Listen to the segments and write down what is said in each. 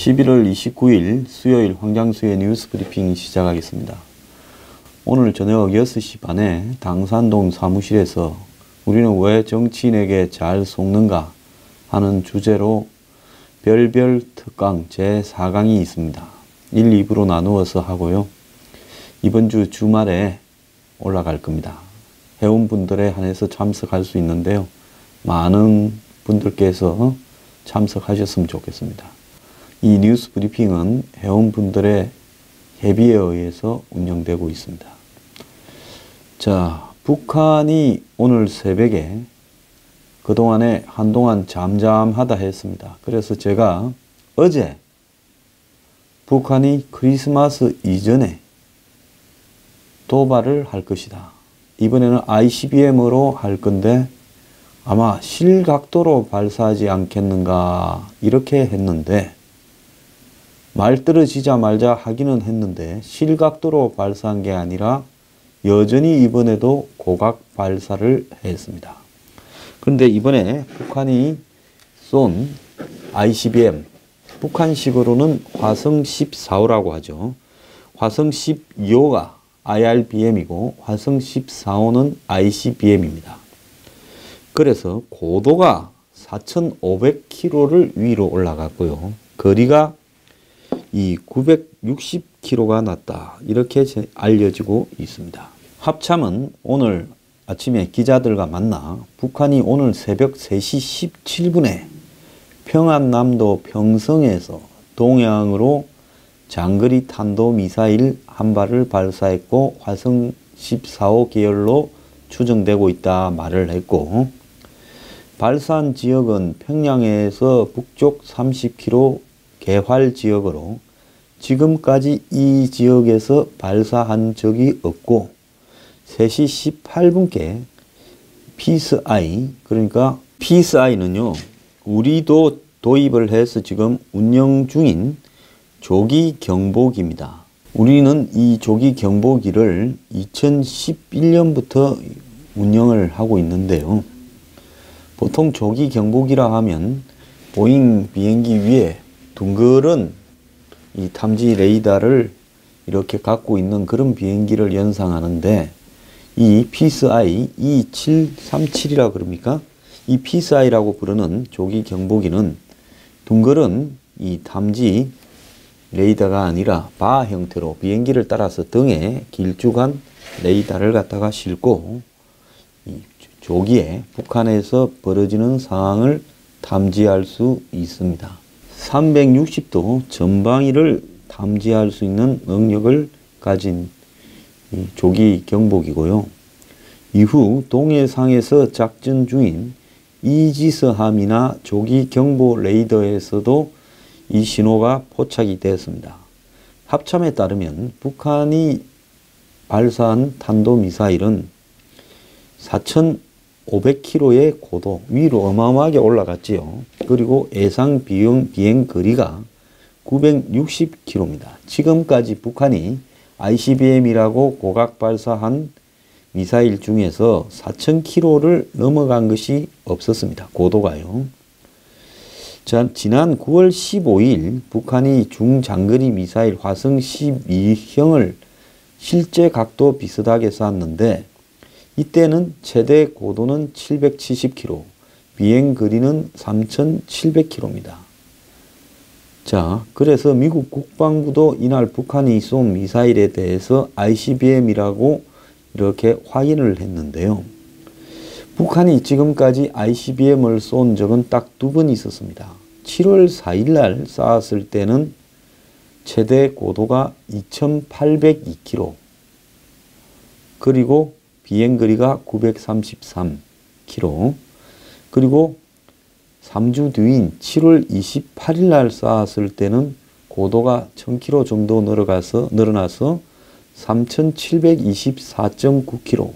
11월 29일 수요일 황장수의 뉴스 브리핑 시작하겠습니다. 오늘 저녁 6시 반에 당산동 사무실에서 우리는 왜 정치인에게 잘 속는가 하는 주제로 별별 특강 제4강이 있습니다. 1, 2부로 나누어서 하고요. 이번 주 주말에 올라갈 겁니다. 회원분들에 한해서 참석할 수 있는데요. 많은 분들께서 참석하셨으면 좋겠습니다. 이 뉴스 브리핑은 회원분들의 협의에 의해서 운영되고 있습니다. 자, 북한이 오늘 새벽에 그동안에 한동안 잠잠하다 했습니다. 그래서 제가 어제 북한이 크리스마스 이전에 도발을 할 것이다. 이번에는 ICBM으로 할 건데 아마 실각도로 발사하지 않겠는가 이렇게 했는데 말 떨어지자마자 하기는 했는데 실각도로 발사한 게 아니라 여전히 이번에도 고각 발사를 했습니다. 그런데 이번에 북한이 쏜 ICBM, 북한식으로는 화성 14호라고 하죠. 화성 12호가 IRBM이고 화성 14호는 ICBM입니다. 그래서 고도가 4,500km를 위로 올라갔고요. 거리가 이 960km가 났다. 이렇게 알려지고 있습니다. 합참은 오늘 아침에 기자들과 만나 북한이 오늘 새벽 3시 17분에 평안남도 평성에서 동해안으로 장거리 탄도미사일 한 발을 발사했고 화성 14호 계열로 추정되고 있다 말을 했고, 발사한 지역은 평양에서 북쪽 30km 개활 지역으로 지금까지 이 지역에서 발사한 적이 없고 3시 18분께 피스아이, 그러니까 피스아이는요 우리도 도입을 해서 지금 운영 중인 조기 경보기입니다. 우리는 이 조기 경보기를 2011년부터 운영을 하고 있는데요. 보통 조기 경보기라 하면 보잉 비행기 위에 둥그런 이 탐지 레이더를 이렇게 갖고 있는 그런 비행기를 연상하는데, 이 피스아이 E737이라 그럽니까? 이 피스아이라고 부르는 조기 경보기는 둥그런 이 탐지 레이더가 아니라 바 형태로 비행기를 따라서 등에 길쭉한 레이더를 갖다가 싣고 이 조기에 북한에서 벌어지는 상황을 탐지할 수 있습니다. 360도 전방위를 탐지할 수 있는 능력을 가진 이 조기 경보기고요. 이후 동해상에서 작전 중인 이지스함이나 조기 경보 레이더에서도 이 신호가 포착이 되었습니다. 합참에 따르면 북한이 발사한 탄도미사일은 4,500km의 고도 위로 어마어마하게 올라갔지요. 그리고 예상 비행 거리가 960km입니다. 지금까지 북한이 ICBM이라고 고각 발사한 미사일 중에서 4,000km를 넘어간 것이 없었습니다. 고도가요. 자, 지난 9월 15일 북한이 중장거리 미사일 화성 12형을 실제 각도 비슷하게 쐈는데 이때는 최대 고도는 770km, 비행 거리는 3,700km입니다. 자, 그래서 미국 국방부도 이날 북한이 쏜 미사일에 대해서 ICBM이라고 이렇게 확인을 했는데요. 북한이 지금까지 ICBM을 쏜 적은 딱 2번 있었습니다. 7월 4일 날 쐈을 때는 최대 고도가 2,802km, 그리고 비행거리가 933km, 그리고 3주 뒤인 7월 28일 날 쐈을 때는 고도가 1000km 정도 늘어나서 3724.9km,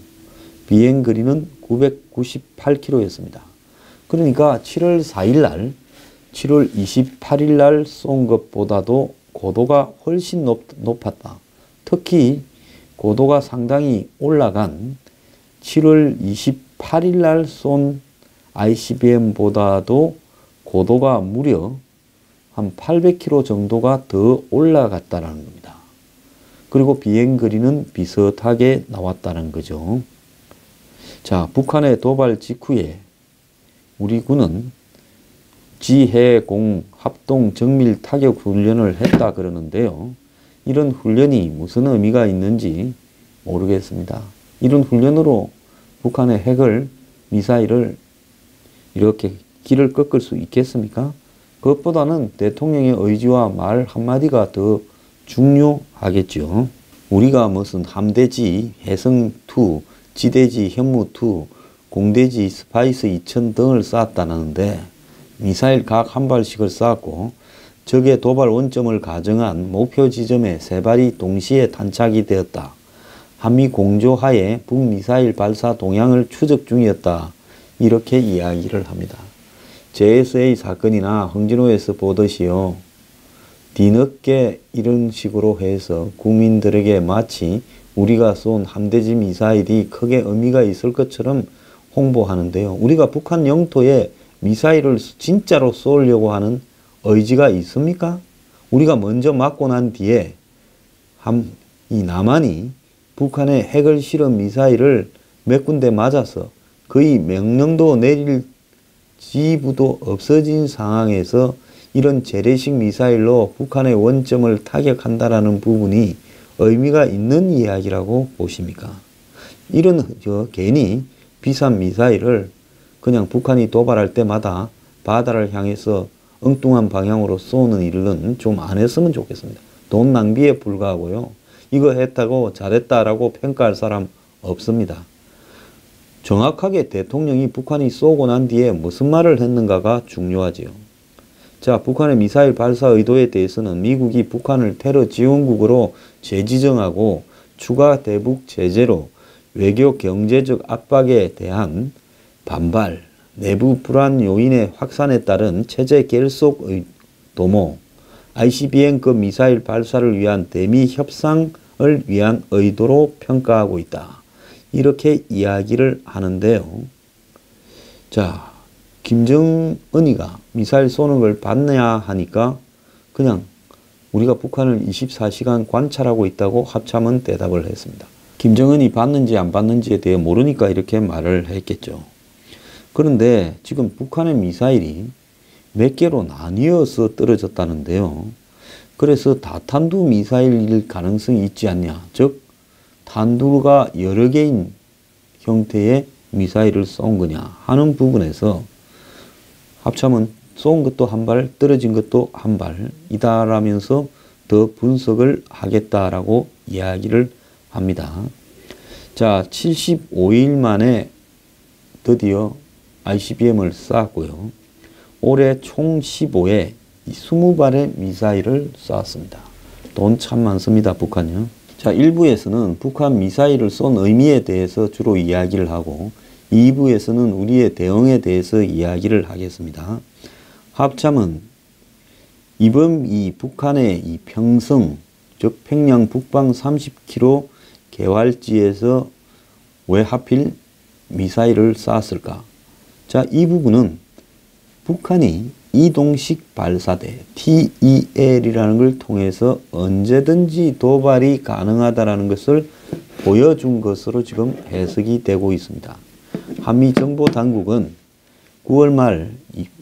비행거리는 998km였습니다. 그러니까 7월 4일 날, 7월 28일 날 쏜 것보다도 고도가 훨씬 높았다. 특히 고도가 상당히 올라간 7월 28일 날 쏜 ICBM보다도 고도가 무려 한 800km 정도가 더 올라갔다는 겁니다. 그리고 비행 거리는 비슷하게 나왔다는 거죠. 자, 북한의 도발 직후에 우리 군은 지해공 합동 정밀 타격 훈련을 했다 그러는데요. 이런 훈련이 무슨 의미가 있는지 모르겠습니다. 이런 훈련으로 북한의 핵을, 미사일을 이렇게 길을 꺾을 수 있겠습니까? 그것보다는 대통령의 의지와 말 한마디가 더 중요하겠죠. 우리가 무슨 함대지, 해성2, 지대지, 현무2, 공대지, 스파이스 2000 등을 쐈다는데 미사일 각 한 발씩을 쐈고 적의 도발 원점을 가정한 목표 지점에 세 발이 동시에 탄착이 되었다. 한미 공조하에 북미사일 발사 동향을 추적 중이었다. 이렇게 이야기를 합니다. JSA 사건이나 홍진호에서 보듯이요. 뒤늦게 이런 식으로 해서 국민들에게 마치 우리가 쏜 함대지 미사일이 크게 의미가 있을 것처럼 홍보하는데요. 우리가 북한 영토에 미사일을 진짜로 쏘려고 하는 의지가 있습니까? 우리가 먼저 맞고 난 뒤에 이 남한이 북한의 핵을 실은 미사일을 몇 군데 맞아서 거의 명령도 내릴 지부도 없어진 상황에서 이런 재래식 미사일로 북한의 원점을 타격한다라는 부분이 의미가 있는 이야기라고 보십니까? 이런 괜히 비싼 미사일을 그냥 북한이 도발할 때마다 바다를 향해서 엉뚱한 방향으로 쏘는 일은 좀 안 했으면 좋겠습니다. 돈 낭비에 불과하고요. 이거 했다고 잘했다라고 평가할 사람 없습니다. 정확하게 대통령이 북한이 쏘고 난 뒤에 무슨 말을 했는가가 중요하지요. 자, 북한의 미사일 발사 의도에 대해서는 미국이 북한을 테러 지원국으로 재지정하고 추가 대북 제재로 외교 경제적 압박에 대한 반발, 내부 불안 요인의 확산에 따른 체제 결속의 도모, ICBM급 미사일 발사를 위한 대미 협상을 위한 의도로 평가하고 있다. 이렇게 이야기를 하는데요. 자, 김정은이가 미사일 쏘는 걸 봤냐 하니까 그냥 우리가 북한을 24시간 관찰하고 있다고 합참은 대답을 했습니다. 김정은이 봤는지 안 봤는지에 대해 모르니까 이렇게 말을 했겠죠. 그런데 지금 북한의 미사일이 몇 개로 나뉘어서 떨어졌다는데요. 그래서 다탄두 미사일일 가능성이 있지 않냐. 즉 탄두가 여러 개인 형태의 미사일을 쏜 거냐 하는 부분에서 합참은 쏜 것도 한 발, 떨어진 것도 한 발이다라면서 더 분석을 하겠다라고 이야기를 합니다. 자, 75일 만에 드디어 ICBM을 쐈고요. 올해 총 15회 20발의 미사일을 쐈습니다. 돈 참 많습니다, 북한요. 자, 1부에서는 북한 미사일을 쏜 의미에 대해서 주로 이야기를 하고 2부에서는 우리의 대응에 대해서 이야기를 하겠습니다. 합참은 이번 이 북한의 이 평성, 즉 평양 북방 30km 개활지에서 왜 하필 미사일을 쐈을까? 자, 이 부분은 북한이 이동식 발사대 TEL이라는 걸 통해서 언제든지 도발이 가능하다는 것을 보여준 것으로 지금 해석이 되고 있습니다. 한미정보당국은 9월 말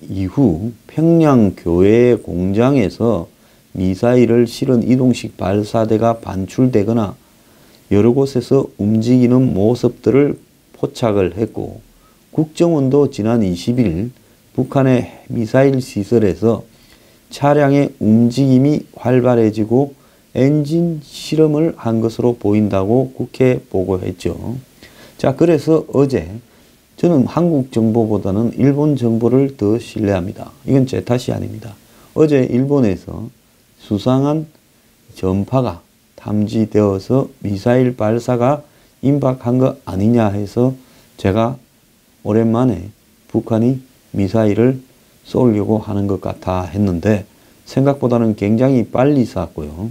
이후 평양 교외 공장에서 미사일을 실은 이동식 발사대가 반출되거나 여러 곳에서 움직이는 모습들을 포착을 했고 국정원도 지난 20일 북한의 미사일 시설에서 차량의 움직임이 활발해지고 엔진 실험을 한 것으로 보인다고 국회에 보고했죠. 자, 그래서 어제 저는 한국 정보보다는 일본 정보를 더 신뢰합니다. 이건 제 탓이 아닙니다. 어제 일본에서 수상한 전파가 탐지되어서 미사일 발사가 임박한 거 아니냐 해서 제가 오랜만에 북한이 미사일을 쏘려고 하는 것 같아 했는데 생각보다는 굉장히 빨리 쐈고요.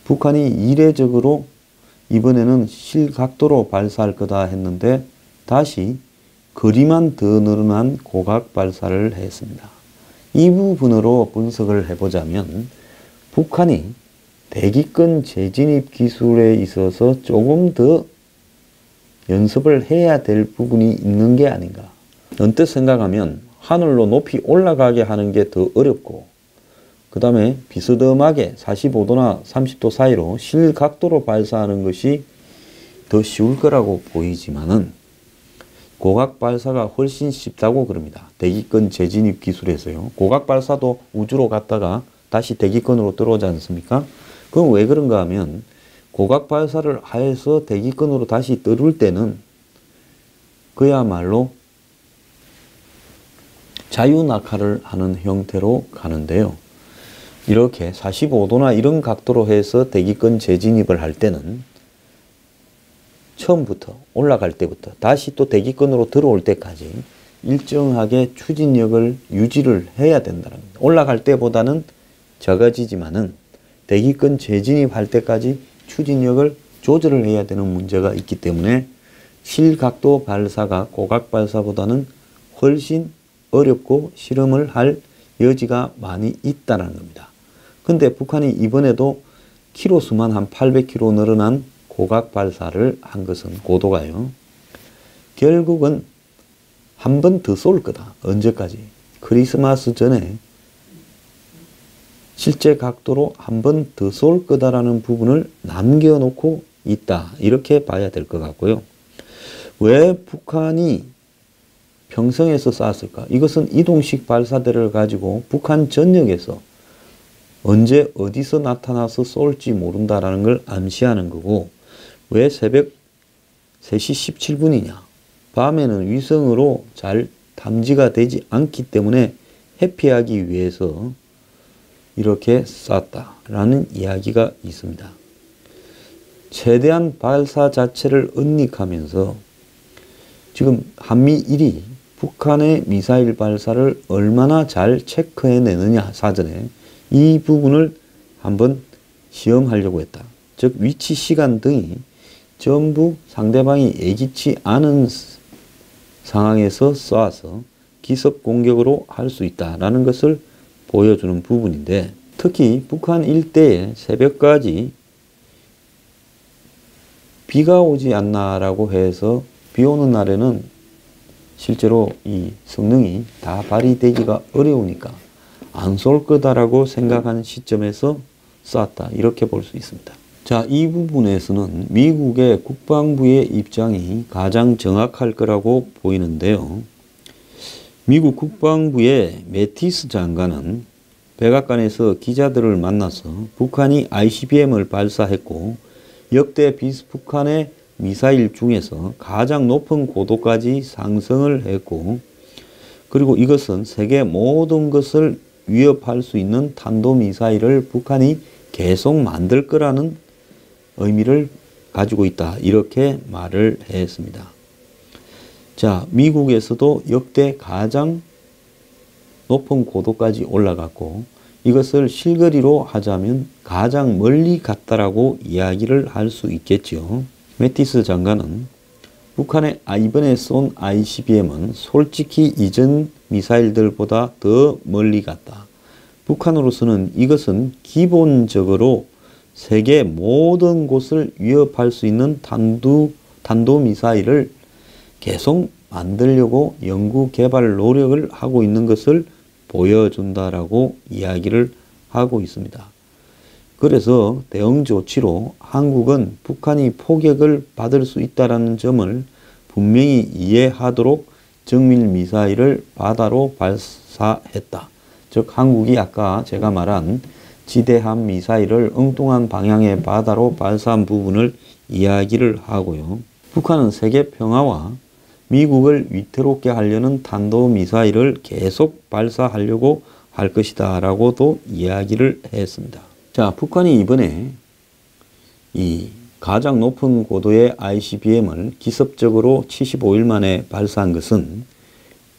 북한이 이례적으로 이번에는 실각도로 발사할 거다 했는데 다시 거리만 더 늘어난 고각 발사를 했습니다. 이 부분으로 분석을 해보자면 북한이 대기권 재진입 기술에 있어서 조금 더 연습을 해야 될 부분이 있는 게 아닌가. 언뜻 생각하면 하늘로 높이 올라가게 하는 게 더 어렵고, 그 다음에 비스듬하게 45도나 30도 사이로 실각도로 발사하는 것이 더 쉬울 거라고 보이지만은 고각 발사가 훨씬 쉽다고 그럽니다. 대기권 재진입 기술에서요. 고각 발사도 우주로 갔다가 다시 대기권으로 들어오지 않습니까? 그건 왜 그런가 하면 고각 발사를 해서 대기권으로 다시 들어올 때는 그야말로 자유낙하를 하는 형태로 가는데요. 이렇게 45도나 이런 각도로 해서 대기권 재진입을 할 때는 처음부터 올라갈 때부터 다시 또 대기권으로 들어올 때까지 일정하게 추진력을 유지를 해야 된다는 겁니다. 올라갈 때보다는 적어지지만은 대기권 재진입할 때까지 추진력을 조절을 해야 되는 문제가 있기 때문에 실각도 발사가 고각 발사보다는 훨씬 어렵고 실험을 할 여지가 많이 있다는 겁니다. 근데 북한이 이번에도 키로수만 한 800km 늘어난 고각 발사를 한 것은 고도가요. 결국은 한 번 더 쏠 거다. 언제까지? 크리스마스 전에 실제 각도로 한 번 더 쏠 거다라는 부분을 남겨놓고 있다. 이렇게 봐야 될 것 같고요. 왜 북한이 평성에서 쐈을까? 이것은 이동식 발사대를 가지고 북한 전역에서 언제 어디서 나타나서 쏠지 모른다라는 걸 암시하는 거고, 왜 새벽 3시 17분이냐? 밤에는 위성으로 잘 탐지가 되지 않기 때문에 회피하기 위해서 이렇게 쐈다라는 이야기가 있습니다. 최대한 발사 자체를 은닉하면서 지금 한미일이 북한의 미사일 발사를 얼마나 잘 체크해내느냐 사전에 이 부분을 한번 시험하려고 했다. 즉 위치, 시간 등이 전부 상대방이 예기치 않은 상황에서 쏴서 기습 공격으로 할 수 있다라는 것을 보여주는 부분인데, 특히 북한 일대에 새벽까지 비가 오지 않나라고 해서 비 오는 날에는 실제로 이 성능이 다 발휘되기가 어려우니까 안 쏠 거다라고 생각하는 시점에서 쐈다. 이렇게 볼 수 있습니다. 자, 이 부분에서는 미국의 국방부의 입장이 가장 정확할 거라고 보이는데요. 미국 국방부의 매티스 장관은 백악관에서 기자들을 만나서 북한이 ICBM을 발사했고 역대 비스북한의 미사일 중에서 가장 높은 고도까지 상승을 했고, 그리고 이것은 세계 모든 것을 위협할 수 있는 탄도미사일을 북한이 계속 만들 거라는 의미를 가지고 있다. 이렇게 말을 했습니다. 자, 미국에서도 역대 가장 높은 고도까지 올라갔고, 이것을 실거리로 하자면 가장 멀리 갔다라고 이야기를 할 수 있겠죠. 매티스 장관은 북한의 이번에 쏜 ICBM은 솔직히 이전 미사일들보다 더 멀리 갔다. 북한으로서는 이것은 기본적으로 세계 모든 곳을 위협할 수 있는 탄도미사일을 계속 만들려고 연구 개발 노력을 하고 있는 것을 보여준다라고 이야기를 하고 있습니다. 그래서 대응 조치로 한국은 북한이 포격을 받을 수 있다는 점을 분명히 이해하도록 정밀 미사일을 바다로 발사했다. 즉 한국이 아까 제가 말한 지대함 미사일을 엉뚱한 방향의 바다로 발사한 부분을 이야기를 하고요. 북한은 세계 평화와 미국을 위태롭게 하려는 탄도미사일을 계속 발사하려고 할 것이다 라고도 이야기를 했습니다. 자, 북한이 이번에 이 가장 높은 고도의 ICBM을 기습적으로 75일 만에 발사한 것은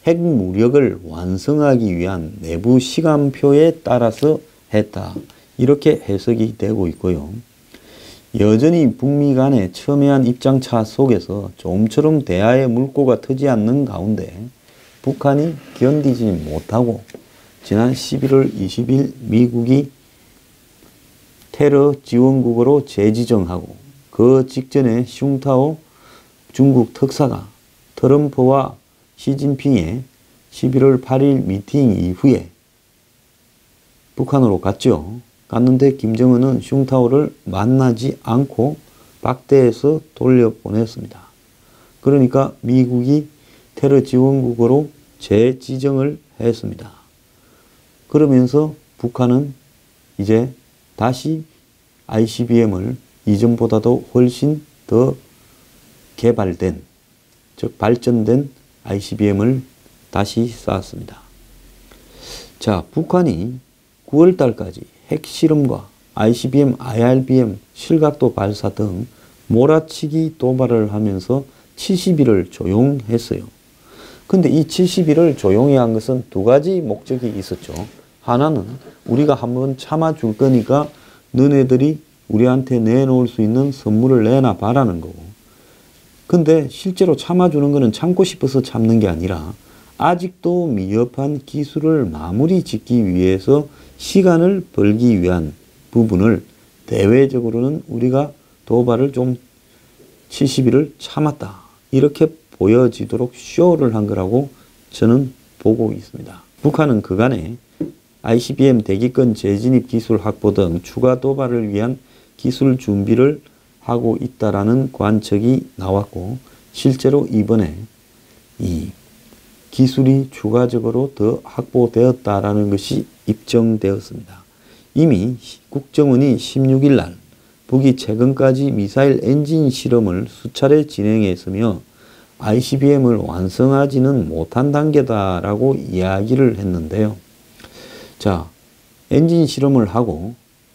핵무력을 완성하기 위한 내부 시간표에 따라서 했다. 이렇게 해석이 되고 있고요. 여전히 북미 간의 첨예한 입장차 속에서 좀처럼 대화의 물꼬가 트지 않는 가운데 북한이 견디지 못하고 지난 11월 20일 미국이 테러 지원국으로 재지정하고 그 직전에 슝타오 중국 특사가 트럼프와 시진핑의 11월 8일 미팅 이후에 북한으로 갔죠. 갔는데 김정은은 슝타오를 만나지 않고 박대해서 돌려보냈습니다. 그러니까 미국이 테러 지원국으로 재지정을 했습니다. 그러면서 북한은 이제 다시 ICBM을 이전보다도 훨씬 더 개발된, 즉 발전된 ICBM을 다시 쐈습니다. 자, 북한이 9월 달까지 핵실험과 ICBM, IRBM, 실각도 발사 등 몰아치기 도발을 하면서 70일을 조용했어요. 근데 이 70일을 조용히 한 것은 두 가지 목적이 있었죠. 하나는 우리가 한번 참아줄 거니까 너네들이 우리한테 내놓을 수 있는 선물을 내놔 봐라는 거고. 근데 실제로 참아주는 거는 참고 싶어서 참는 게 아니라 아직도 미흡한 기술을 마무리 짓기 위해서 시간을 벌기 위한 부분을 대외적으로는 우리가 도발을 좀 70일을 참았다. 이렇게 보여지도록 쇼를 한 거라고 저는 보고 있습니다. 북한은 그간에 ICBM 대기권 재진입 기술 확보 등 추가 도발을 위한 기술 준비를 하고 있다라는 관측이 나왔고 실제로 이번에 이 기술이 추가적으로 더 확보되었다라는 것이 입증되었습니다. 이미 국정원이 16일 날 북이 최근까지 미사일 엔진 실험을 수차례 진행했으며 ICBM을 완성하지는 못한 단계다라고 이야기를 했는데요. 자, 엔진 실험을 하고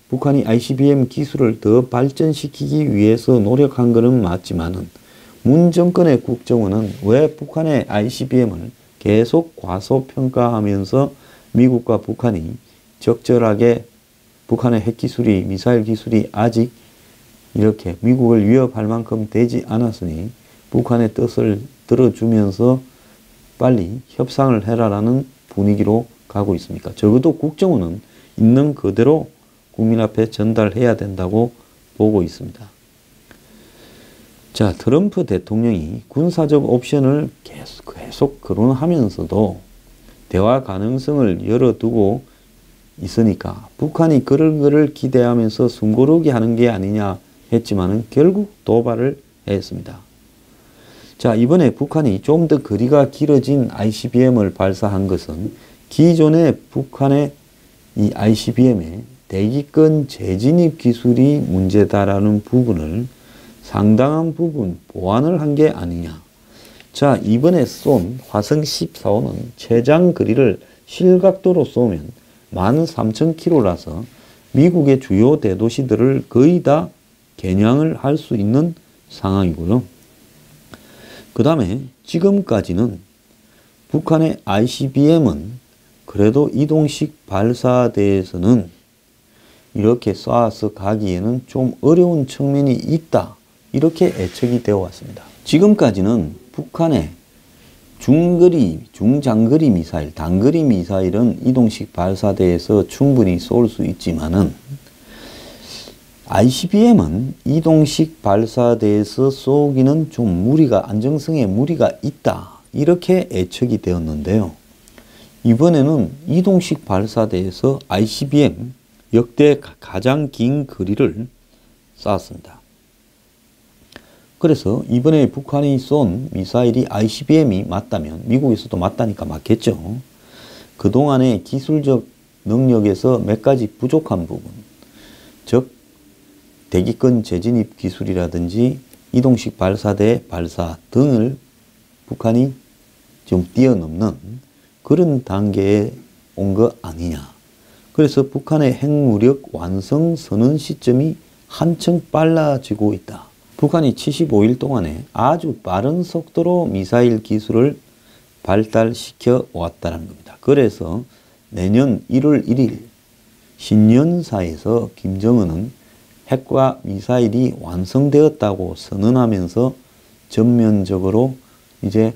북한이 ICBM 기술을 더 발전시키기 위해서 노력한 것은 맞지만은 문 정권의 국정원은 왜 북한의 ICBM을 계속 과소평가하면서 미국과 북한이 적절하게 북한의 핵기술이, 미사일 기술이 아직 이렇게 미국을 위협할 만큼 되지 않았으니 북한의 뜻을 들어주면서 빨리 협상을 해라라는 분위기로 가고 있습니까? 적어도 국정원은 있는 그대로 국민 앞에 전달해야 된다고 보고 있습니다. 자, 트럼프 대통령이 군사적 옵션을 계속 거론하면서도 대화 가능성을 열어두고 있으니까 북한이 그런 거를 기대하면서 숨고르기 하는 게 아니냐 했지만은 결국 도발을 했습니다. 자, 이번에 북한이 좀 더 거리가 길어진 ICBM을 발사한 것은 기존의 북한의 이 ICBM의 대기권 재진입 기술이 문제다라는 부분을 상당한 부분 보완을 한 게 아니냐. 자, 이번에 쏜 화성 14호는 최장 거리를 실각도로 쏘면 13,000km라서 미국의 주요 대도시들을 거의 다 겨냥을 할 수 있는 상황이고요. 그 다음에 지금까지는 북한의 ICBM은 그래도 이동식 발사대에서는 이렇게 쏴서 가기에는 좀 어려운 측면이 있다. 이렇게 예측이 되어 왔습니다. 지금까지는 북한의 중거리, 중장거리 미사일, 단거리 미사일은 이동식 발사대에서 충분히 쏠 수 있지만은 ICBM은 이동식 발사대에서 쏘기는 좀 무리가, 안정성에 무리가 있다. 이렇게 예측이 되었는데요. 이번에는 이동식 발사대에서 ICBM 역대 가장 긴 거리를 쐈습니다. 그래서 이번에 북한이 쏜 미사일이 ICBM이 맞다면 미국에서도 맞다니까 맞겠죠. 그동안의 기술적 능력에서 몇 가지 부족한 부분, 즉 대기권 재진입 기술이라든지 이동식 발사대 발사 등을 북한이 좀 뛰어넘는 그런 단계에 온 거 아니냐. 그래서 북한의 핵무력 완성 선언 시점이 한층 빨라지고 있다. 북한이 75일 동안에 아주 빠른 속도로 미사일 기술을 발달시켜 왔다는 겁니다. 그래서 내년 1월 1일 신년사에서 김정은은 핵과 미사일이 완성되었다고 선언하면서 전면적으로 이제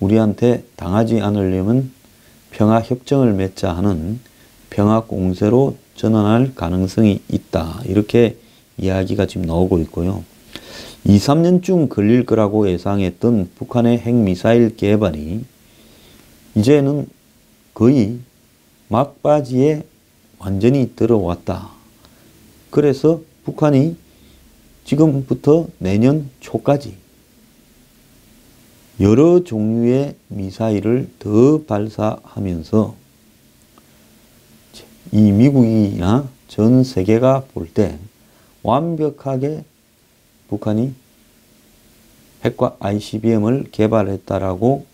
우리한테 당하지 않으려면 평화협정을 맺자 하는 평화공세로 전환할 가능성이 있다. 이렇게 이야기가 지금 나오고 있고요. 2, 3년쯤 걸릴 거라고 예상했던 북한의 핵미사일 개발이 이제는 거의 막바지에 완전히 들어왔다. 그래서 북한이 지금부터 내년 초까지 여러 종류의 미사일을 더 발사하면서 이 미국이나 전 세계가 볼 때 완벽하게 북한이 핵과 ICBM을 개발했다라고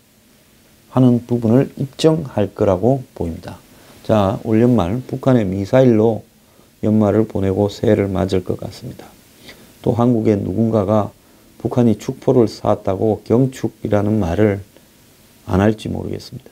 하는 부분을 입증할 거라고 보입니다. 자, 올 연말 북한의 미사일로 연말을 보내고 새해를 맞을 것 같습니다. 또 한국의 누군가가 북한이 축포를 쐈다고 경축이라는 말을 안 할지 모르겠습니다.